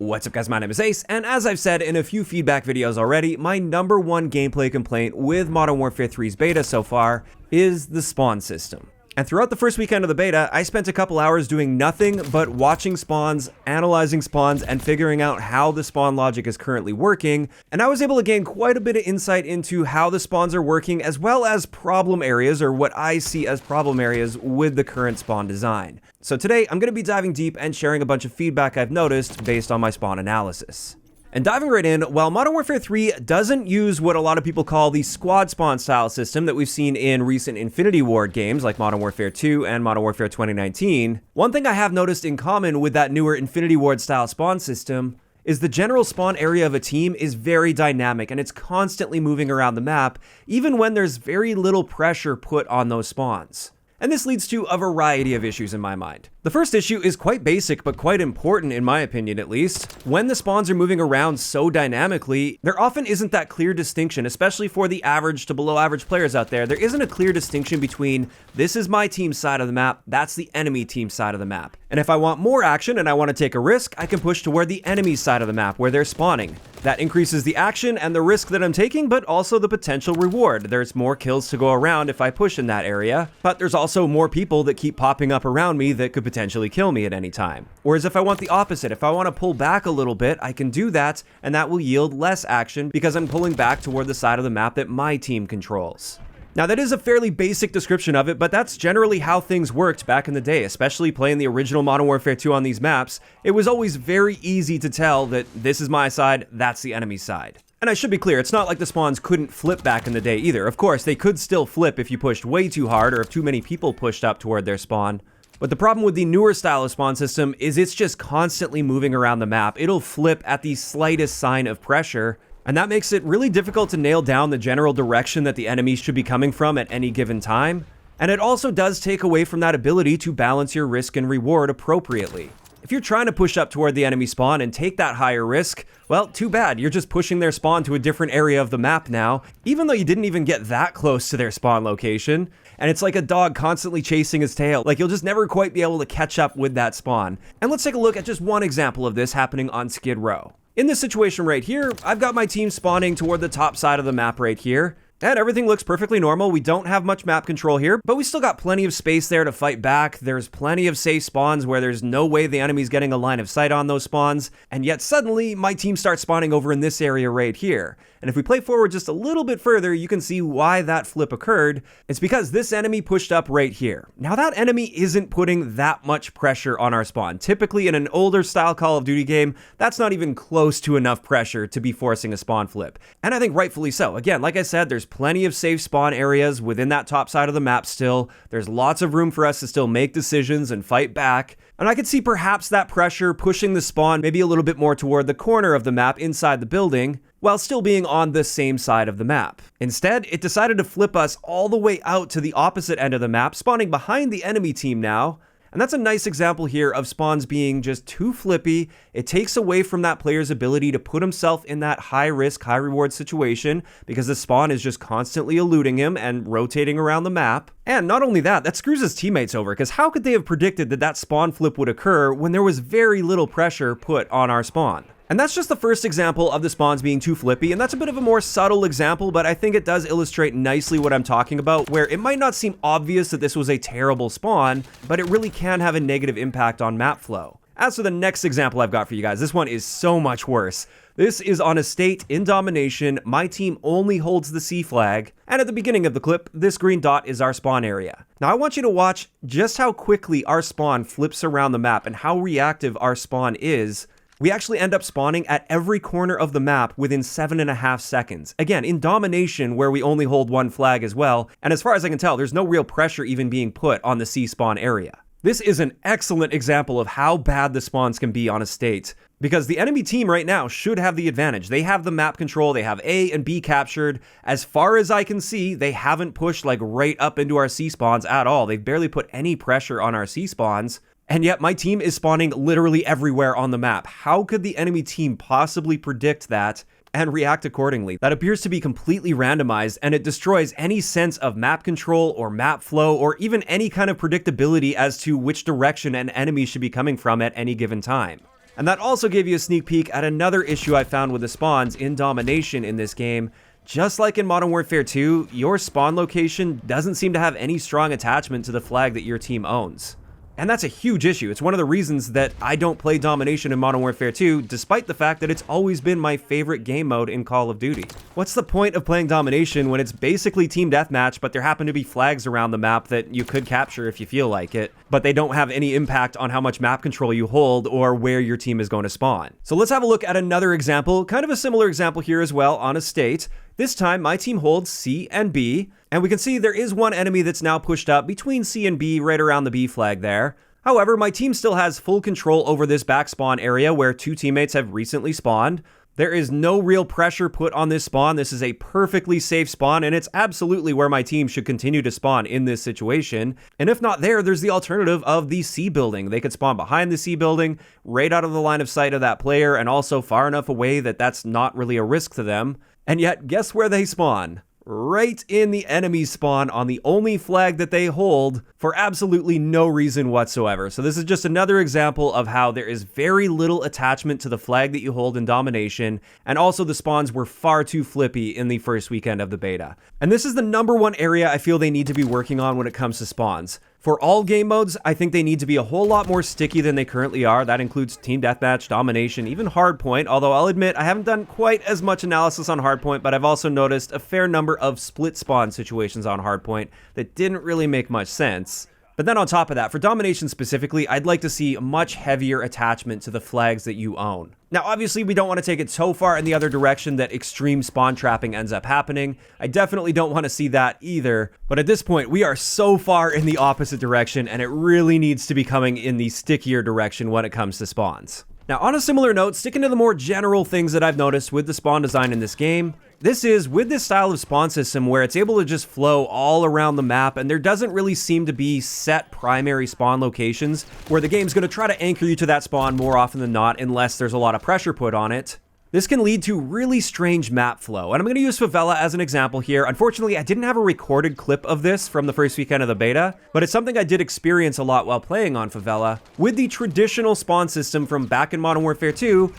What's up guys, my name is Ace, and as I've said in a few feedback videos already, my number one gameplay complaint with Modern Warfare 3's beta so far is the spawn system. And throughout the first weekend of the beta, I spent a couple hours doing nothing but watching spawns, analyzing spawns, and figuring out how the spawn logic is currently working, and I was able to gain quite a bit of insight into how the spawns are working, as well as problem areas, or what I see as problem areas with the current spawn design. So today, I'm going to be diving deep and sharing a bunch of feedback I've noticed based on my spawn analysis. And diving right in, while Modern Warfare 3 doesn't use what a lot of people call the squad spawn style system that we've seen in recent Infinity Ward games like Modern Warfare 2 and Modern Warfare 2019, one thing I have noticed in common with that newer Infinity Ward style spawn system is the general spawn area of a team is very dynamic and it's constantly moving around the map, even when there's very little pressure put on those spawns. And this leads to a variety of issues in my mind. The first issue is quite basic, but quite important in my opinion at least. When the spawns are moving around so dynamically, there often isn't that clear distinction, especially for the average to below average players out there. There isn't a clear distinction between, this is my team's side of the map, that's the enemy team's side of the map. And if I want more action and I want to take a risk, I can push toward the enemy's side of the map where they're spawning. That increases the action and the risk that I'm taking, but also the potential reward. There's more kills to go around if I push in that area, but there's also more people that keep popping up around me that could potentially kill me at any time. Whereas if I want the opposite, if I want to pull back a little bit, I can do that, and that will yield less action because I'm pulling back toward the side of the map that my team controls. Now that is a fairly basic description of it, but that's generally how things worked back in the day, especially playing the original Modern Warfare 2 on these maps. It was always very easy to tell that this is my side, that's the enemy's side. And I should be clear, it's not like the spawns couldn't flip back in the day either. Of course, they could still flip if you pushed way too hard or if too many people pushed up toward their spawn. But the problem with the newer style of spawn system is it's just constantly moving around the map. It'll flip at the slightest sign of pressure, and that makes it really difficult to nail down the general direction that the enemies should be coming from at any given time. And it also does take away from that ability to balance your risk and reward appropriately. If you're trying to push up toward the enemy spawn and take that higher risk, well, too bad, you're just pushing their spawn to a different area of the map now, even though you didn't even get that close to their spawn location. And it's like a dog constantly chasing his tail, like you'll just never quite be able to catch up with that spawn. And let's take a look at just one example of this happening on Skid Row. In this situation right here, I've got my team spawning toward the top side of the map right here. And everything looks perfectly normal. We don't have much map control here, but we still got plenty of space there to fight back. There's plenty of safe spawns where there's no way the enemy's getting a line of sight on those spawns. And yet suddenly my team starts spawning over in this area right here. And if we play forward just a little bit further, you can see why that flip occurred. It's because this enemy pushed up right here. Now that enemy isn't putting that much pressure on our spawn. Typically in an older style Call of Duty game, that's not even close to enough pressure to be forcing a spawn flip. And I think rightfully so. Again, like I said, there's plenty of safe spawn areas within that top side of the map still. There's lots of room for us to still make decisions and fight back. And I could see perhaps that pressure pushing the spawn maybe a little bit more toward the corner of the map inside the building, while still being on the same side of the map. Instead, it decided to flip us all the way out to the opposite end of the map, spawning behind the enemy team now. And that's a nice example here of spawns being just too flippy. It takes away from that player's ability to put himself in that high risk, high reward situation because the spawn is just constantly eluding him and rotating around the map. And not only that, that screws his teammates over because how could they have predicted that that spawn flip would occur when there was very little pressure put on our spawn? And that's just the first example of the spawns being too flippy, and that's a bit of a more subtle example, but I think it does illustrate nicely what I'm talking about, where it might not seem obvious that this was a terrible spawn, but it really can have a negative impact on map flow. As for the next example I've got for you guys, this one is so much worse. This is on Estate in Domination. My team only holds the C flag, and at the beginning of the clip, this green dot is our spawn area. Now I want you to watch just how quickly our spawn flips around the map and how reactive our spawn is. We actually end up spawning at every corner of the map within 7.5 seconds. Again, in Domination, where we only hold one flag as well, and as far as I can tell, there's no real pressure even being put on the C spawn area. This is an excellent example of how bad the spawns can be on Estate, because the enemy team right now should have the advantage. They have the map control, they have A and B captured. As far as I can see, they haven't pushed like right up into our C spawns at all. They've barely put any pressure on our C spawns. And yet my team is spawning literally everywhere on the map. How could the enemy team possibly predict that and react accordingly? That appears to be completely randomized, and it destroys any sense of map control or map flow or even any kind of predictability as to which direction an enemy should be coming from at any given time. And that also gave you a sneak peek at another issue I found with the spawns in Domination in this game. Just like in Modern Warfare 2, your spawn location doesn't seem to have any strong attachment to the flag that your team owns. And that's a huge issue. It's one of the reasons that I don't play Domination in Modern Warfare 2, despite the fact that it's always been my favorite game mode in Call of Duty. What's the point of playing Domination when it's basically team deathmatch, but there happen to be flags around the map that you could capture if you feel like it, but they don't have any impact on how much map control you hold or where your team is going to spawn? So let's have a look at another example, kind of a similar example here as well on a state. This time, my team holds C and B, and we can see there is one enemy that's now pushed up between C and B, right around the B flag there. However, my team still has full control over this back spawn area where two teammates have recently spawned. There is no real pressure put on this spawn. This is a perfectly safe spawn, and it's absolutely where my team should continue to spawn in this situation. And if not there, there's the alternative of the C building. They could spawn behind the C building, right out of the line of sight of that player, and also far enough away that that's not really a risk to them. And yet, guess where they spawn? Right in the enemy spawn on the only flag that they hold for absolutely no reason whatsoever. So this is just another example of how there is very little attachment to the flag that you hold in Domination, and also the spawns were far too flippy in the first weekend of the beta. And this is the #1 area I feel they need to be working on when it comes to spawns. For all game modes, I think they need to be a whole lot more sticky than they currently are. That includes Team Deathmatch, Domination, even Hardpoint, although I'll admit I haven't done quite as much analysis on Hardpoint, but I've also noticed a fair number of split spawn situations on Hardpoint that didn't really make much sense. But then on top of that, for Domination specifically, I'd like to see a much heavier attachment to the flags that you own. Now, obviously, we don't want to take it so far in the other direction that extreme spawn trapping ends up happening. I definitely don't want to see that either. But at this point, we are so far in the opposite direction, and it really needs to be coming in the stickier direction when it comes to spawns. Now, on a similar note, sticking to the more general things that I've noticed with the spawn design in this game, this is with this style of spawn system where it's able to just flow all around the map, and there doesn't really seem to be set primary spawn locations where the game's going to try to anchor you to that spawn more often than not unless there's a lot of pressure put on it. This can lead to really strange map flow, and I'm going to use Favela as an example here. Unfortunately, I didn't have a recorded clip of this from the first weekend of the beta, but it's something I did experience a lot while playing on Favela. With the traditional spawn system from back in Modern Warfare 2,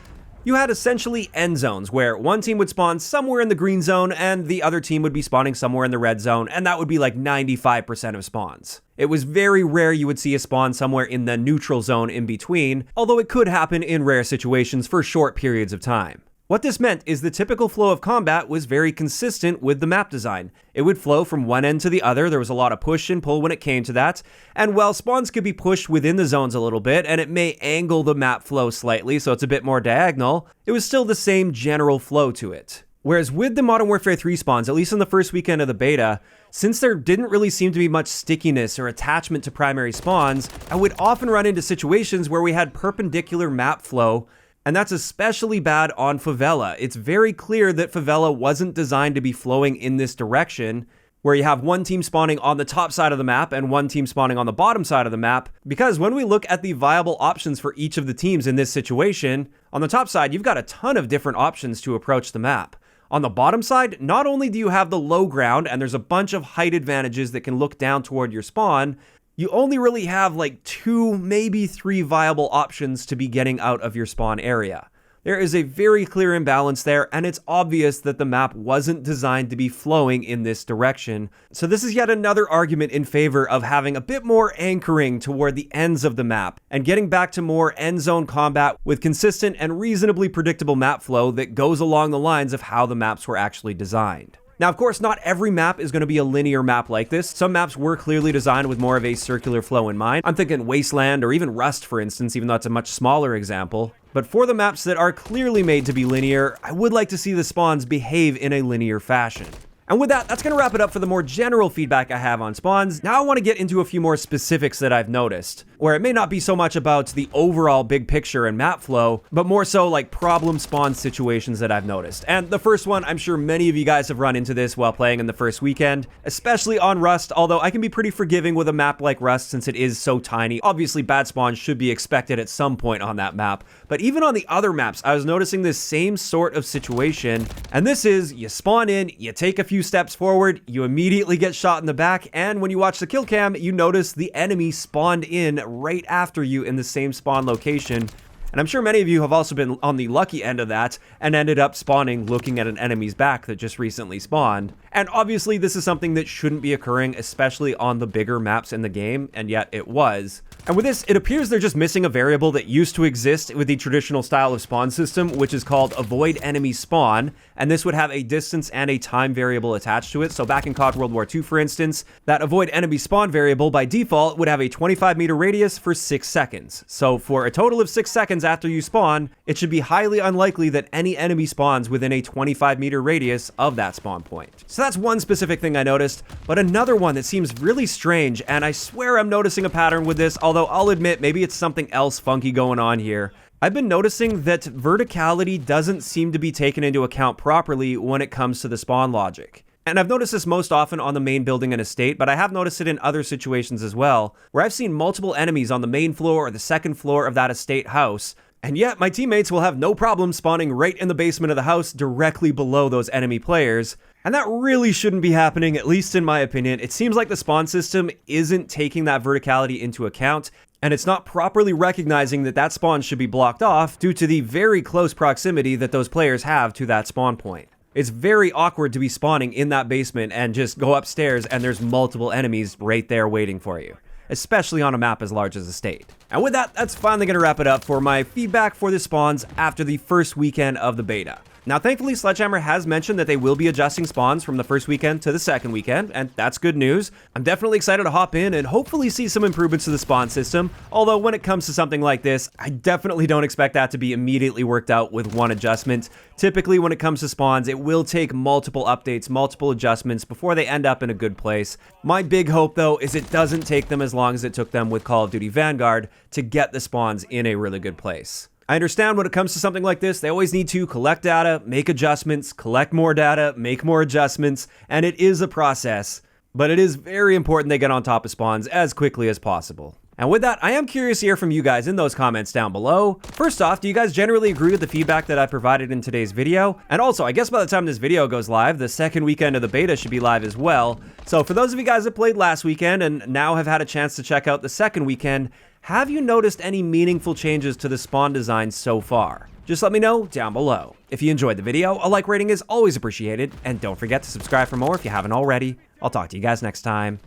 you had essentially end zones where one team would spawn somewhere in the green zone and the other team would be spawning somewhere in the red zone, and that would be like 95% of spawns. It was very rare you would see a spawn somewhere in the neutral zone in between, although it could happen in rare situations for short periods of time. What this meant is the typical flow of combat was very consistent with the map design. It would flow from one end to the other. There was a lot of push and pull when it came to that. And while spawns could be pushed within the zones a little bit, and it may angle the map flow slightly so it's a bit more diagonal, it was still the same general flow to it. Whereas with the Modern Warfare 3 spawns, at least in the first weekend of the beta, since there didn't really seem to be much stickiness or attachment to primary spawns, I would often run into situations where we had perpendicular map flow. And that's especially bad on Favela. It's very clear that Favela wasn't designed to be flowing in this direction, where you have one team spawning on the top side of the map and one team spawning on the bottom side of the map. Because when we look at the viable options for each of the teams in this situation, on the top side, you've got a ton of different options to approach the map. On the bottom side, not only do you have the low ground, and there's a bunch of height advantages that can look down toward your spawn, you only really have like 2, maybe 3 viable options to be getting out of your spawn area. There is a very clear imbalance there, and it's obvious that the map wasn't designed to be flowing in this direction. So this is yet another argument in favor of having a bit more anchoring toward the ends of the map, and getting back to more end zone combat with consistent and reasonably predictable map flow that goes along the lines of how the maps were actually designed. Now, of course, not every map is going to be a linear map like this. Some maps were clearly designed with more of a circular flow in mind. I'm thinking Wasteland or even Rust, for instance, even though it's a much smaller example. But for the maps that are clearly made to be linear, I would like to see the spawns behave in a linear fashion. And with that, that's going to wrap it up for the more general feedback I have on spawns. Now I want to get into a few more specifics that I've noticed, where it may not be so much about the overall big picture and map flow, but more so like problem spawn situations that I've noticed. And the first one, I'm sure many of you guys have run into this while playing in the first weekend, especially on Rust, although I can be pretty forgiving with a map like Rust since it is so tiny. Obviously, bad spawns should be expected at some point on that map, but even on the other maps, I was noticing this same sort of situation, and this is, you spawn in, you take a few steps forward, you immediately get shot in the back, and when you watch the kill cam, you notice the enemy spawned in right after you in the same spawn location, And I'm sure many of you have also been on the lucky end of that and ended up spawning looking at an enemy's back that just recently spawned. And obviously this is something that shouldn't be occurring, especially on the bigger maps in the game, and yet it was. And with this, it appears they're just missing a variable that used to exist with the traditional style of spawn system, which is called avoid enemy spawn, and this would have a distance and a time variable attached to it. So back in COD World War II, for instance, that avoid enemy spawn variable by default would have a 25-meter radius for 6 seconds. So for a total of 6 seconds after you spawn, it should be highly unlikely that any enemy spawns within a 25-meter radius of that spawn point. So that's one specific thing I noticed, but another one that seems really strange, and I swear I'm noticing a pattern with this, although I'll admit maybe it's something else funky going on here. I've been noticing that verticality doesn't seem to be taken into account properly when it comes to the spawn logic. And I've noticed this most often on the main building and estate, but I have noticed it in other situations as well, where I've seen multiple enemies on the main floor or the second floor of that estate house, and yet my teammates will have no problem spawning right in the basement of the house directly below those enemy players. And that really shouldn't be happening, at least in my opinion. It seems like the spawn system isn't taking that verticality into account, and it's not properly recognizing that that spawn should be blocked off due to the very close proximity that those players have to that spawn point. It's very awkward to be spawning in that basement and just go upstairs and there's multiple enemies right there waiting for you, especially on a map as large as Estate. And with that, that's finally going to wrap it up for my feedback for the spawns after the first weekend of the beta. Now, thankfully, Sledgehammer has mentioned that they will be adjusting spawns from the first weekend to the second weekend, and that's good news. I'm definitely excited to hop in and hopefully see some improvements to the spawn system, although when it comes to something like this, I definitely don't expect that to be immediately worked out with one adjustment. Typically, when it comes to spawns, it will take multiple updates, multiple adjustments before they end up in a good place. My big hope, though, is it doesn't take them as long as it took them with Call of Duty Vanguard to get the spawns in a really good place. I understand when it comes to something like this, they always need to collect data, make adjustments, collect more data, make more adjustments, and it is a process, but it is very important they get on top of spawns as quickly as possible. And with that, I am curious to hear from you guys in those comments down below. First off, do you guys generally agree with the feedback that I provided in today's video? And also, I guess by the time this video goes live, the second weekend of the beta should be live as well. So for those of you guys that played last weekend and now have had a chance to check out the second weekend, have you noticed any meaningful changes to the spawn design so far? Just let me know down below. If you enjoyed the video, a like rating is always appreciated, and don't forget to subscribe for more if you haven't already. I'll talk to you guys next time.